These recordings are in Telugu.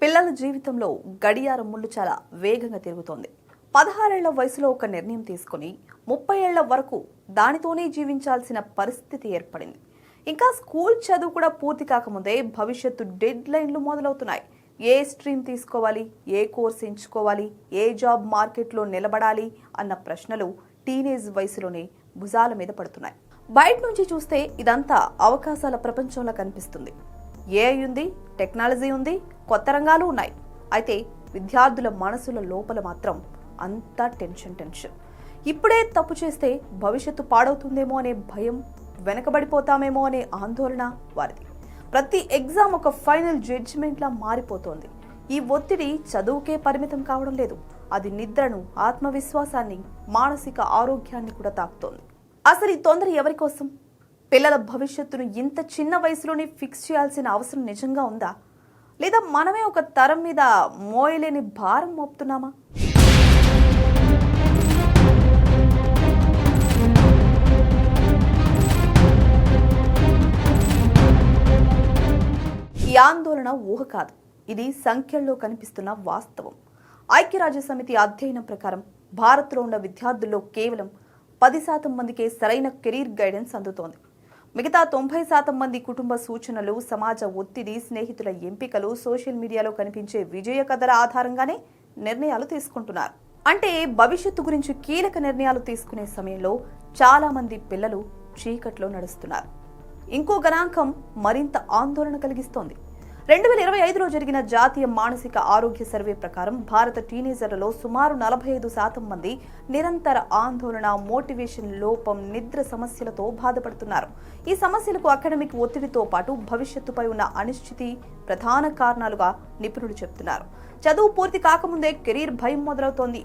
పిల్లల జీవితంలో గడియారం ముళ్ళు చాలా వేగంగా తిరుగుతోంది. 16 ఏళ్ల వయసులో ఒక నిర్ణయం తీసుకుని 30 ఏళ్ల వరకు దానితోనే జీవించాల్సిన పరిస్థితి ఏర్పడింది. ఇంకా స్కూల్ చదువు కూడా పూర్తి కాకముందే భవిష్యత్తు డెడ్ లైన్లు మొదలవుతున్నాయి. ఏ స్ట్రీమ్ తీసుకోవాలి, ఏ కోర్స్ ఎంచుకోవాలి, ఏ జాబ్ మార్కెట్లో నిలబడాలి అన్న ప్రశ్నలు టీనేజ్ వయసులోనే భుజాల మీద పడుతున్నాయి. బయట నుంచి చూస్తే ఇదంతా అవకాశాల ప్రపంచంలో కనిపిస్తుంది. ఏఐ ఉంది, టెక్నాలజీ ఉంది, కొత్త రంగాలు ఉన్నాయి. అయితే విద్యార్థుల మనసుల లోపల మాత్రం అంతా టెన్షన్. ఇప్పుడే తప్పు చేస్తే భవిష్యత్తు పాడవుతుందేమో అనే భయం, వెనకబడిపోతామేమో అనే ఆందోళన వారిది. ప్రతి ఎగ్జామ్ ఒక ఫైనల్ జడ్జిమెంట్లా మారిపోతోంది. ఈ ఒత్తిడి చదువుకే పరిమితం కావడం లేదు. అది నిద్రను, ఆత్మవిశ్వాసాన్ని, మానసిక ఆరోగ్యాన్ని కూడా తాకుతోంది. అసలు ఈ తొందర ఎవరి కోసం? పిల్లల భవిష్యత్తును ఇంత చిన్న వయసులోనే ఫిక్స్ చేయాల్సిన అవసరం నిజంగా ఉందా? లేదా మనమే ఒక తరం మీద మోయలేని భారం మోపుతున్నామా? ఈ ఆందోళన ఊహ కాదు, ఇది సంఖ్యల్లో కనిపిస్తున్న వాస్తవం. ఐక్యరాజ్యసమితి అధ్యయనం ప్రకారం భారత్లో ఉన్న విద్యార్థుల్లో కేవలం 10% మందికే సరైన కెరీర్ గైడెన్స్ అందుతోంది. మిగతా 90% మంది కుటుంబ సూచనలు, సమాజ ఒత్తిడి, స్నేహితుల ఎంపికలు, సోషల్ మీడియాలో కనిపించే విజయ కథల ఆధారంగానే నిర్ణయాలు తీసుకుంటున్నారు. అంటే భవిష్యత్తు గురించి కీలక నిర్ణయాలు తీసుకునే సమయంలో చాలా మంది పిల్లలు చీకట్లో నడుస్తున్నారు. ఇంకో గణాంకం మరింత ఆందోళన కలిగిస్తోంది. 2025లో జరిగిన జాతీయ మానసిక ఆరోగ్య సర్వే ప్రకారం భారత టీనేజర్లలో సుమారు 45% మంది నిరంతర ఆందోళన, మోటివేషన్ లోపం, నిద్ర సమస్యలతో బాధపడుతున్నారు. ఈ సమస్యలకు అకాడమిక్ ఒత్తిడితో పాటు భవిష్యత్తుపై ఉన్న అనిశ్చితి ప్రధాన కారణాలుగా నిపుణులు చెబుతున్నారు. చదువు పూర్తి కాకముందే కెరీర్ భయం మొదలవుతోంది.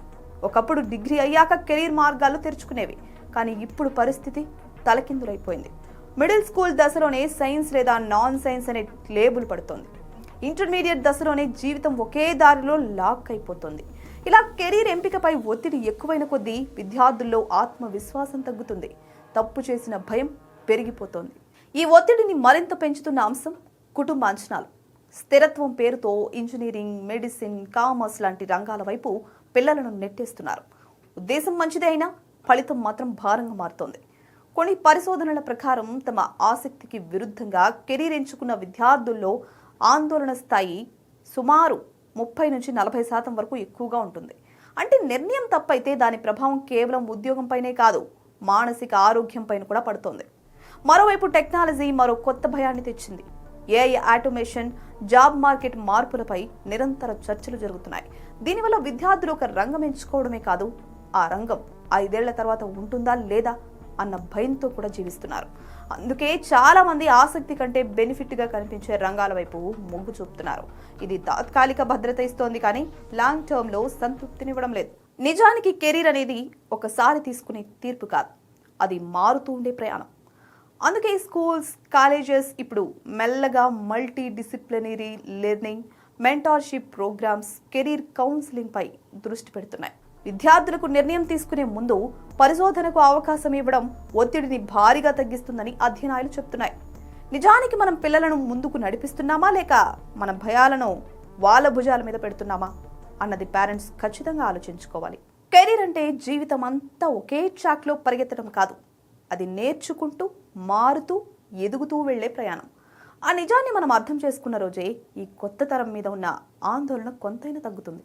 ఒకప్పుడు డిగ్రీ అయ్యాక కెరీర్ మార్గాలు తెరుచుకునేవి, కానీ ఇప్పుడు పరిస్థితి తలకిందులైపోయింది. మిడిల్ స్కూల్ దశలోనే సైన్స్ లేదా నాన్ సైన్స్ అనే లేబుల్ పడుతోంది. ఇంటర్మీడియట్ దశలోనే జీవితం ఒకే దారిలో లాక్ అయిపోతుంది. ఇలా కెరీర్ ఎంపికపై ఒత్తిడి ఎక్కువైన కొద్దీ విద్యార్థుల్లో ఆత్మవిశ్వాసం తగ్గుతుంది. తప్పు చేసిన భయం పెరిగిపోతోంది. ఈ ఒత్తిడిని మరింత పెంచుతున్న అంశం కుటుంబ అంచనాలు. స్థిరత్వం పేరుతో ఇంజనీరింగ్, మెడిసిన్, కామర్స్ లాంటి రంగాల వైపు పిల్లలను నెట్టేస్తున్నారు. ఉద్దేశం మంచిదే అయినా ఫలితం మాత్రం భారంగా మారుతోంది. కొన్ని పరిశోధనల ప్రకారం తమ ఆసక్తికి విరుద్ధంగా కెరీర్ ఎంచుకున్న విద్యార్థుల్లో ఆందోళన స్థాయి సుమారు 30-40% వరకు ఎక్కువగా ఉంటుంది. అంటే నిర్ణయం తప్పైతే దాని ప్రభావం కేవలం ఉద్యోగంపైనే కాదు, మానసిక ఆరోగ్యంపైన కూడా పడుతోంది. మరోవైపు టెక్నాలజీ మరో కొత్త భయాన్ని తెచ్చింది. ఏఐ, ఆటోమేషన్, జాబ్ మార్కెట్ మార్పులపై నిరంతర చర్చలు జరుగుతున్నాయి. దీనివల్ల విద్యార్థులు ఒక రంగం ఎంచుకోవడమే కాదు, ఆ రంగం 5 ఏళ్ల తర్వాత ఉంటుందా లేదా అన్న భయంతో కూడా జీవిస్తున్నారు. అందుకే చాలా మంది ఆసక్తి కంటే బెనిఫిట్ గా కనిపించే రంగాల వైపు మొగ్గు చూపుతున్నారు. ఇది తాత్కాలిక భద్రత ఇస్తోంది, కానీ లాంగ్ టర్మ్ లో సంతృప్తినివ్వడం లేదు. నిజానికి కెరీర్ అనేది ఒకసారి తీసుకునే తీర్పు కాదు, అది మారుతూ ఉండే ప్రయాణం. అందుకే స్కూల్స్, కాలేజెస్ ఇప్పుడు మెల్లగా multi disciplinary learning, mentorship programs, career counselling పై దృష్టి పెడుతున్నాయి. విద్యార్థులకు నిర్ణయం తీసుకునే ముందు పరిశోధనకు అవకాశం ఇవ్వడం ఒత్తిడిని భారీగా తగ్గిస్తుందని అధ్యయనాలు చెప్తున్నాయి. నిజానికి మనం పిల్లలను ముందుకు నడిపిస్తున్నామా, లేక మన భయాలను వాళ్ళ భుజాల మీద పెడుతున్నామా అన్నది పేరెంట్స్ ఖచ్చితంగా ఆలోచించుకోవాలి. కెరీర్ అంటే జీవితం అంతా ఒకే ట్రాక్లో పరిగెత్తడం కాదు, అది నేర్చుకుంటూ, మారుతూ, ఎదుగుతూ వెళ్లే ప్రయాణం. ఆ నిజాన్ని మనం అర్థం చేసుకున్న రోజే ఈ కొత్త తరం మీద ఉన్న ఆందోళన కొంతైనా తగ్గుతుంది.